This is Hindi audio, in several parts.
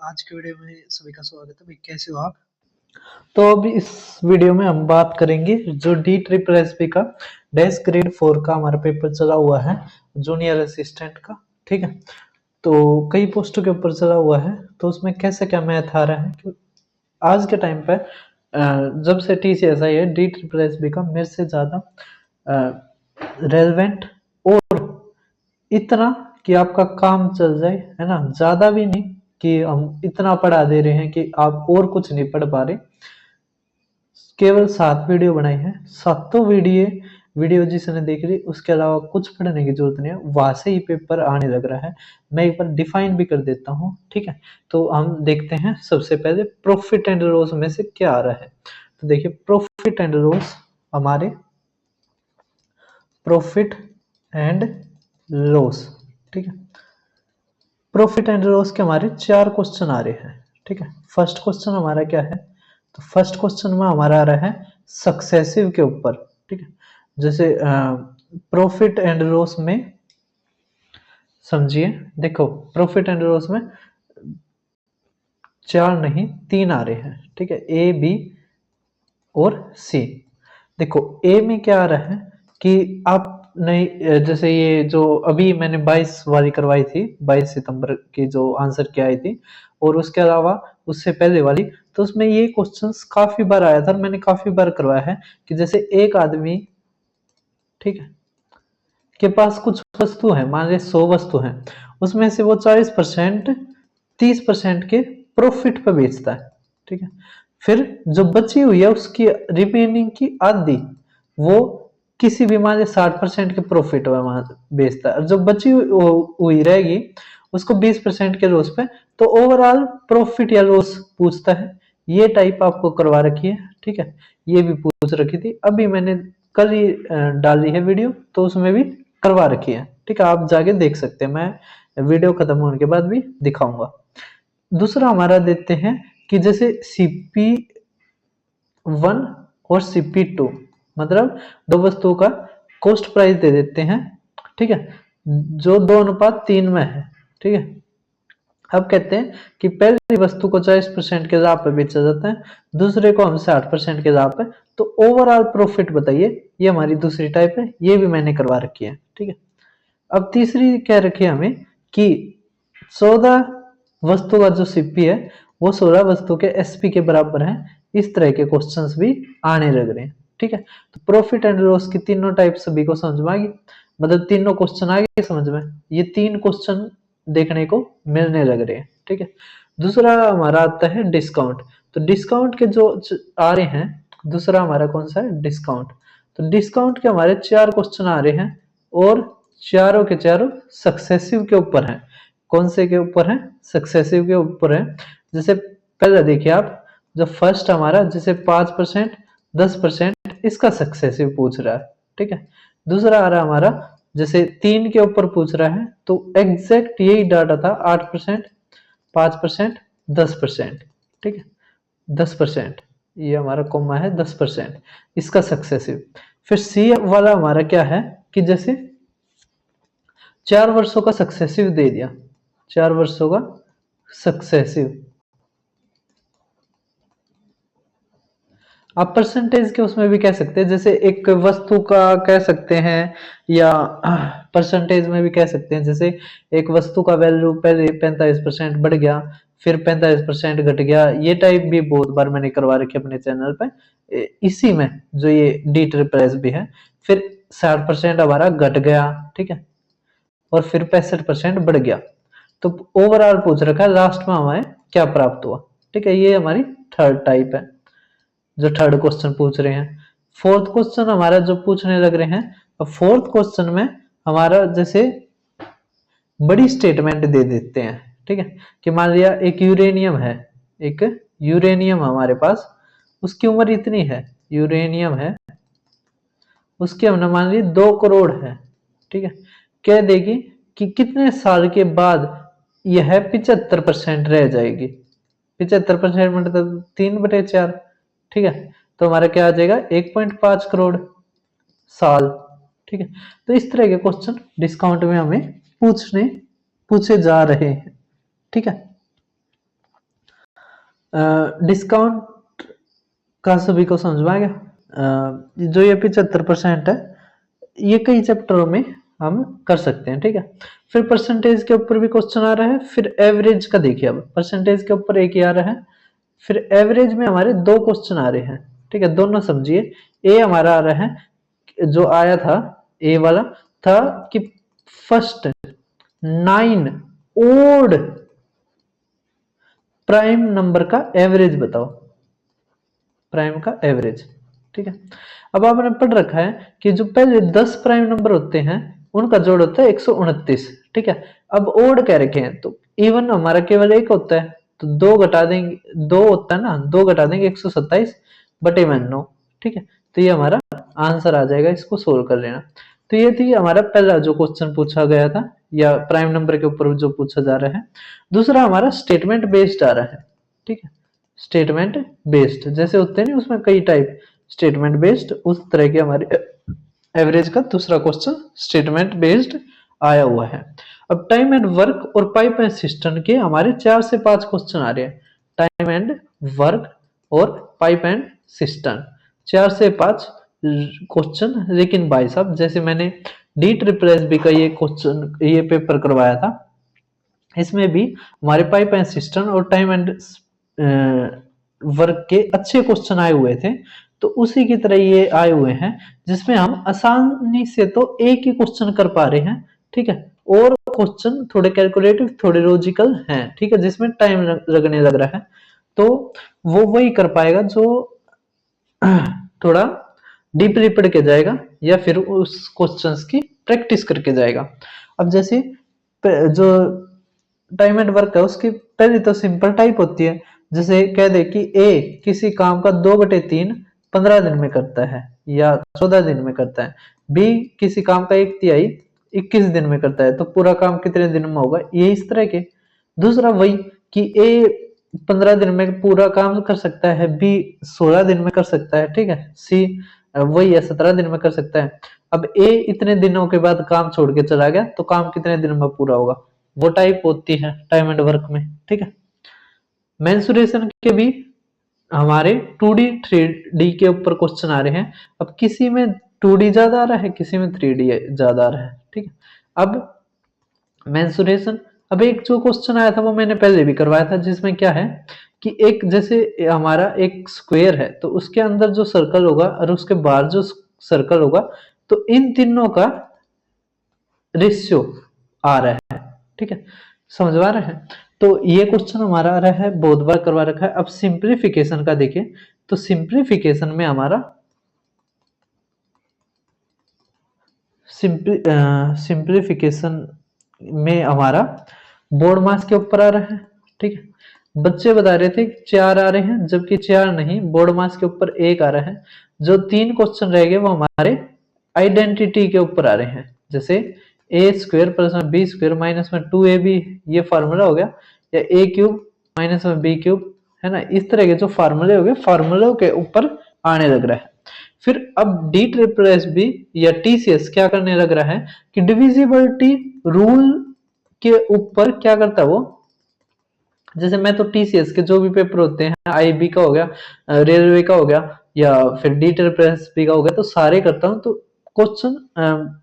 आज के वीडियो में सभी का स्वागत है। भाई कैसे हो आप? तो अभी इस वीडियो में हम बात करेंगे जो डी ट्रिपल एस पी का डैश ग्रेड 4 का हमारा पेपर चला हुआ है जूनियर असिस्टेंट का। ठीक है, तो कई पोस्टों के ऊपर चला हुआ है, तो उसमें कैसे क्या मैथ आ रहा है कि आज के टाइम पे जब से TCS आई है डी ट्रिपल एस बी का मेरे से ज़्यादा रेलेवेंट और इतना कि आपका काम चल जाए, है ना, ज़्यादा भी नहीं कि हम इतना पढ़ा दे रहे हैं कि आप और कुछ नहीं पढ़ पा रहे। केवल 7 वीडियो बनाई है, सातों वीडियो जिसने देख ली उसके अलावा कुछ पढ़ने की जरूरत नहीं है, वहां से ही पेपर आने लग रहा है। मैं एक बार डिफाइन भी कर देता हूँ। ठीक है, तो हम देखते हैं सबसे पहले प्रॉफिट एंड लॉस में से क्या आ रहा है। तो देखिए प्रॉफिट एंड लॉस, हमारे प्रॉफिट एंड लॉस, ठीक है, प्रॉफिट एंड लॉस के हमारे 4 क्वेश्चन आ रहे हैं। ठीक है, फर्स्ट क्वेश्चन हमारा क्या है, तो फर्स्ट क्वेश्चन में हमारा आ रहा है सक्सेसिव के ऊपर। ठीक है, जैसे प्रॉफिट एंड लॉस में समझिए, देखो प्रॉफिट एंड लॉस में 4 नहीं 3 आ रहे हैं। ठीक है, ए बी और सी। देखो ए में क्या आ रहा है कि आप नहीं, जैसे ये जो अभी मैंने 22 वाली करवाई थी, 22 सितंबर की जो आंसर की आई थी, और उसके अलावा उससे पहले वाली, तो उसमें ये क्वेश्चंस काफी बार आया था और मैंने काफी बार करवाया है कि जैसे एक आदमी, ठीक है, के पास कुछ वस्तु है, मान लीजिए 100 वस्तु है, उसमें से वो 40% 30% के प्रॉफिट पे बेचता है। ठीक है, फिर जो बची हुई है उसकी रिमेनिंग की आधी वो किसी भी मान लीजिए 60% के प्रॉफिट में बेचता है, और जो बची हुई रहेगी उसको 20% के लॉस पे, तो ओवरऑल प्रॉफिट या लॉस पूछता है। ये टाइप आपको करवा रखी है। ठीक है, ये भी पूछ रखी थी, अभी मैंने कल ही डाली है वीडियो, तो उसमें भी करवा रखी है। ठीक है, आप जाके देख सकते हैं, मैं वीडियो खत्म होने के बाद भी दिखाऊंगा। दूसरा हमारा देखते हैं कि जैसे CP1 और CP2, मतलब दो वस्तुओं का कॉस्ट प्राइस दे देते हैं। ठीक है, जो 2:3 में है। ठीक है, अब कहते हैं कि पहली वस्तु को 40% के लाभ पे बेचा जाता है, दूसरे को हम 60% के लाभ पे, तो ओवरऑल प्रॉफिट बताइए। ये हमारी दूसरी टाइप है, ये भी मैंने करवा रखी है। ठीक है, अब तीसरी कह रखी है हमें कि 14 वस्तु का जो CP है वो 16 वस्तु के SP के बराबर है। इस तरह के क्वेश्चंस भी आने लग रहे हैं। ठीक है, तो प्रॉफिट एंड लॉस की तीनों टाइप सभी को समझ में आ गई, मतलब तीनों क्वेश्चन आ गए समझ में। ये 3 क्वेश्चन देखने को मिलने लग रहे हैं। ठीक है, दूसरा हमारा आता है डिस्काउंट। तो डिस्काउंट के जो आ रहे हैं, दूसरा हमारा कौन सा है, डिस्काउंट। तो डिस्काउंट के हमारे 4 क्वेश्चन आ रहे हैं और चारों के चारों सक्सेसिव के ऊपर हैं। कौन से के ऊपर है, सक्सेसिव के ऊपर है। जैसे पहले देखिए आप, जो फर्स्ट हमारा जैसे 5% 10% इसका सक्सेसिव पूछ रहा है। ठीक है, दूसरा आ रहा हमारा जैसे 3 के ऊपर पूछ रहा है, तो एग्जैक्ट यही डाटा था, 8% 5% 10%। ठीक है, 10%, ये हमारा कॉमा है 10% इसका सक्सेसिव। फिर सी वाला हमारा क्या है कि जैसे 4 वर्षों का सक्सेसिव दे दिया, 4 वर्षों का सक्सेसिव, आप परसेंटेज के उसमें भी कह सकते हैं, जैसे एक वस्तु का कह सकते हैं, या परसेंटेज में भी कह सकते हैं। जैसे एक वस्तु का वैल्यू पहले 45% बढ़ गया, फिर 45% घट गया, ये टाइप भी बहुत बार मैंने करवा रखे अपने चैनल पे। इसी में जो ये डी ट्रिपल एस भी है, फिर 60% हमारा घट गया, ठीक है, और फिर 65% बढ़ गया, तो ओवरऑल पूछ रखा है लास्ट में हमें क्या प्राप्त हुआ। ठीक है, ये हमारी थर्ड टाइप है, जो थर्ड क्वेश्चन पूछ रहे हैं। फोर्थ क्वेश्चन हमारा जो पूछने लग रहे हैं, तो फोर्थ क्वेश्चन में हमारा जैसे बड़ी स्टेटमेंट दे देते हैं। ठीक है, कि मान लिया एक यूरेनियम है, एक यूरेनियम हमारे पास, उसकी उम्र इतनी है, यूरेनियम है, उसकी हमने मान ली 2 करोड़ है। ठीक है, कह देगी कि कितने साल के बाद यह 75% रह जाएगी। 75% मतलब 3/4। ठीक है, तो हमारा क्या आ जाएगा, 1.5 करोड़ साल। ठीक है, तो इस तरह के क्वेश्चन डिस्काउंट में हमें पूछे जा रहे हैं। ठीक है, डिस्काउंट का सभी को समझ में आ गया। जो ये 75% है, ये कई चैप्टरों में हम कर सकते हैं, ठीक है। फिर परसेंटेज के ऊपर भी क्वेश्चन आ रहा है, फिर एवरेज का देखिए। अब परसेंटेज के ऊपर एक ही आ रहा है, फिर एवरेज में हमारे 2 क्वेश्चन आ रहे हैं, ठीक है। दोनों समझिए। ए हमारा आ रहा है, जो आया था ए वाला था कि फर्स्ट 9 ओड प्राइम नंबर का एवरेज बताओ, प्राइम का एवरेज, ठीक है। अब आपने पढ़ रखा है कि जो पहले 10 प्राइम नंबर होते हैं उनका जोड़ होता है 129, ठीक है। अब ओड कह रखे हैं तो इवन हमारा केवल एक होता है, तो 2 घटा देंगे, 2 होता है ना, 2 घटा देंगे 127 बटे में 9, ठीक है। तो ये हमारा आंसर आ जाएगा, इसको सोल्व कर लेना। तो ये थी हमारा पहला जो क्वेश्चन पूछा गया था, या प्राइम नंबर के ऊपर जो पूछा जा रहा है। दूसरा हमारा स्टेटमेंट बेस्ड आ रहा है, ठीक है। स्टेटमेंट बेस्ड जैसे होते हैं ना, उसमें कई टाइप, स्टेटमेंट बेस्ड उस तरह के हमारे एवरेज का दूसरा क्वेश्चन स्टेटमेंट बेस्ड आया हुआ है। अब टाइम एंड वर्क और पाइप एंड सिस्टम के हमारे 4 से 5 क्वेश्चन आ रहे हैं। टाइम एंड वर्क और पाइप एंड सिस्टम 4 से 5 क्वेश्चन। लेकिन भाई साहब, जैसे मैंने DSSB का ये क्वेश्चन, ये पेपर करवाया था, इसमें भी हमारे पाइप एंड सिस्टम और टाइम एंड वर्क के अच्छे क्वेश्चन आए हुए थे। तो उसी की तरह ये आए हुए हैं, जिसमें हम आसानी से तो एक ही क्वेश्चन कर पा रहे हैं, ठीक है। और क्वेश्चन थोड़े कैलकुलेटिव, थोड़े लॉजिकल हैं, ठीक है, जिसमें टाइम लगने लग रहा है। तो वो वही कर पाएगा जो थोड़ा डीपली पढ़ के जाएगा, या फिर उस क्वेश्चंस की प्रैक्टिस करके जाएगा। अब जैसे जो टाइम एंड वर्क है, उसकी पहली तो सिंपल टाइप होती है। जैसे कह दे कि ए किसी काम का 2/3 15 दिन में करता है या 14 दिन में करता है, बी किसी काम का 1/3 21 दिन में करता है, तो पूरा काम कितने दिन में होगा, ये इस तरह के। दूसरा वही कि ए 15 दिन में पूरा काम कर सकता है, बी 16 दिन में कर सकता है, ठीक है, सी वही है 17 दिन में कर सकता है। अब ए इतने दिनों के बाद काम छोड़ के चला गया, तो काम कितने दिन में पूरा होगा, वो टाइप होती है टाइम एंड वर्क में, ठीक है। मेंसुरेशन के भी हमारे 2D 3D के ऊपर क्वेश्चन आ रहे हैं। अब किसी में 2D ज्यादा आ रहा है, किसी में 3D ज्यादा आ रहा है, ठीक है। अब मेंसुरेशन, अब एक जो क्वेश्चन आया था वो मैंने पहले भी करवाया था, जिसमें क्या है कि एक जैसे हमारा एक स्क्वायर है, तो उसके अंदर जो सर्कल होगा और उसके बाहर जो सर्कल होगा, तो इन तीनों का रेशियो आ रहा है, ठीक है, समझ आ रहा है। तो ये क्वेश्चन हमारा आ रहा है, बहुत बार करवा रखा है। अब सिंप्लीफिकेशन का देखें, तो सिंप्लीफिकेशन में हमारा सिंप्लीफिकेशन में हमारा बोर्ड मास के ऊपर आ रहा है, ठीक है। बच्चे बता रहे थे 4 आ रहे हैं, जबकि 4 नहीं, बोर्ड मास के ऊपर 1 आ रहा है। जो 3 क्वेश्चन रह गए वो हमारे आइडेंटिटी के ऊपर आ रहे हैं। जैसे a² प्लस में b² माइनस में 2ab, ये फार्मूला हो गया, या a³ माइनस में b³ है ना। इस तरह के जो फार्मूले हो गए, फार्मूलों के ऊपर आने लग रहा है। फिर अब DSSB या TCS क्या करने लग रहा है कि डिविजिबिलिटी रूल के ऊपर क्या करता है वो। जैसे मैं तो TCS के जो भी पेपर होते हैं, IB का हो गया, रेलवे का हो गया, या फिर DSSB का हो गया, तो सारे करता हूं, तो क्वेश्चन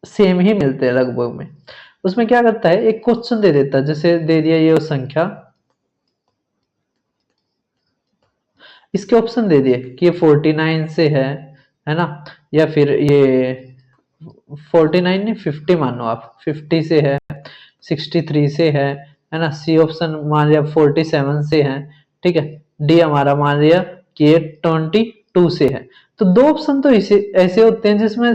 सेम ही मिलते हैं लगभग में। उसमें क्या करता है, एक क्वेश्चन दे देता है, जैसे दे दिया ये संख्या, इसके ऑप्शन दे दिए कि ये 49 से है ना, या फिर ये 49 नहीं 50 मानो आप, 50 से है, 63 से है ना। सी ऑप्शन मान लिया 47 से है, ठीक है। डी हमारा मान लिया कि ये 22 से है। तो 2 ऑप्शन तो ऐसे होते हैं जिसमें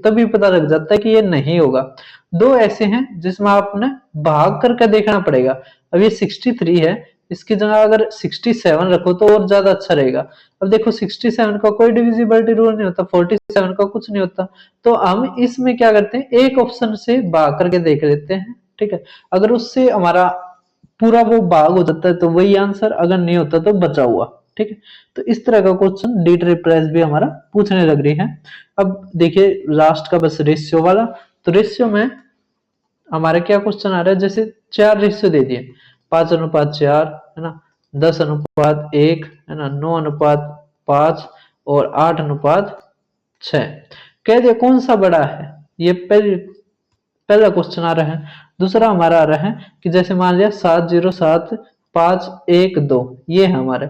तभी पता लग जाता है कि ये नहीं होगा। 2 ऐसे हैं जिसमें आपने भाग करके देखना पड़ेगा। अब ये 63 है, इसकी जगह अगर 67 रखो तो और ज्यादा अच्छा रहेगा। अब देखो 67 का कोई डिविजिबिलिटी रूल नहीं होता, 47 का कुछ नहीं होता, तो हम इसमें क्या करते हैं, एक ऑप्शन से भाग करके देख लेते हैं, ठीक है। अगर उससे हमारा पूरा वो भाग हो जाता है तो वही आंसर, अगर नहीं होता तो बचा हुआ, ठीक है। तो इस तरह का क्वेश्चन DSSB भी हमारा पूछने लग रही है। अब देखिए लास्ट का बस रेशियो वाला, तो रेशियो में हमारा क्या क्वेश्चन आ रहा है, जैसे 4 रेशियो दे दिए, 5:4 है ना, 10:1 है ना, 9:5 और 8:6। कह दिया कौन सा बड़ा है, ये पहला क्वेश्चन आ रहा है। दूसरा हमारा आ रहा है कि जैसे मान लिया 7:0:7:5:1:2 ये है हमारा,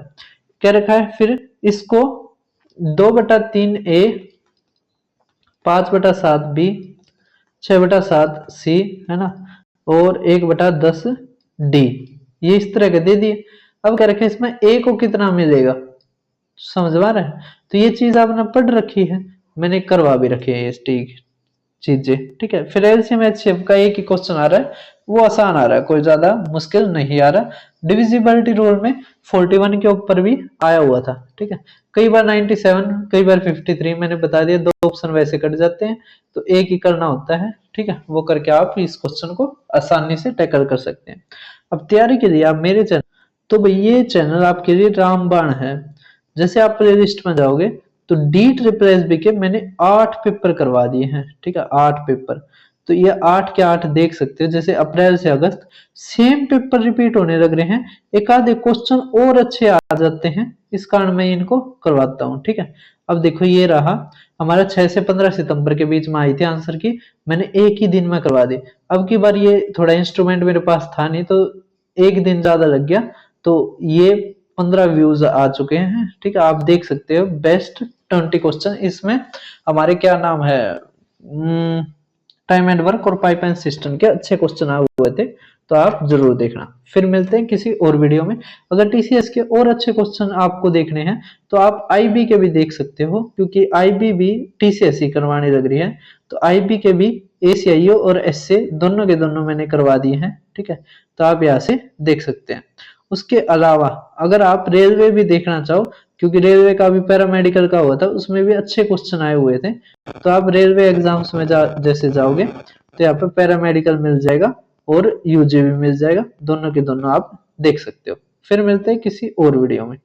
क्या रखा है, फिर इसको 2/3 A, 5/7 B, 6/7 C है ना, और 1/10 D, ये इस तरह के दे दिए। अब क्या रखे इसमें A को कितना मिलेगा, समझ में आ रहा है। तो ये चीज आपने पढ़ रखी है, मैंने करवा भी रखी है ये चीजें, ठीक है। फिर एलसीएम एचसीएफ का एक ही क्वेश्चन आ रहा है, वो आसान आ रहा है, कोई ज्यादा मुश्किल नहीं आ रहा। डिविजिबिलिटी रूल में 41 के ऊपर भी आया हुआ था, ठीक है। कई बार 97, कई बार 53, मैंने बता दिया 2 ऑप्शन वैसे कट जाते हैं, तो एक ही करना होता है, ठीक है। वो करके आप इस क्वेश्चन को आसानी से टैकल कर सकते हैं। अब तैयारी के लिए आप मेरे चैनल, तो भाई ये चैनल आपके लिए रामबाण है। जैसे आप प्ले लिस्ट में जाओगे तो DRRB के मैंने 8 पेपर करवा दिए हैं, ठीक है, 8 पेपर। तो ये 8 के 8 देख सकते हो, जैसे अप्रैल से अगस्त सेम पेपर रिपीट होने लग रहे हैं, एक आधे क्वेश्चन और अच्छे आ जाते हैं, इस कारण मैं इनको करवाता हूँ, ठीक है। अब देखो ये रहा हमारा 6 से 15 सितंबर के बीच में आई थी आंसर की, मैंने एक ही दिन में करवा दी। अब की बार ये थोड़ा इंस्ट्रूमेंट मेरे पास था नहीं, तो एक दिन ज्यादा लग गया, तो ये 15 व्यूज आ चुके हैं, ठीक है। आप देख सकते हो बेस्ट 20 क्वेश्चन, इसमें हमारे क्या नाम है, टाइम एंड वर्क और पाइप एंड सिस्टम के अच्छे क्वेश्चन आए हुए थे, तो आप जरूर देखना। फिर मिलते हैं किसी और वीडियो में। अगर टीसीएस के और अच्छे क्वेश्चन आपको देखने हैं तो आप आईबी के भी देख सकते हो, क्योंकि आईबी भी टीसीएस ही करवाने लग रही है, तो आईबी के भी एसीआईओ और एसए दोनों के दोनों मैंने करवा दिए हैं, ठीक है। तो आप यहाँ से देख सकते हैं। उसके अलावा अगर आप रेलवे भी देखना चाहो, क्योंकि रेलवे का भी पैरामेडिकल का हुआ था, उसमें भी अच्छे क्वेश्चन आए हुए थे, तो आप रेलवे एग्जाम्स में जैसे जाओगे तो यहाँ पे पैरामेडिकल मिल जाएगा और यूजी भी मिल जाएगा, दोनों के दोनों आप देख सकते हो। फिर मिलते हैं किसी और वीडियो में।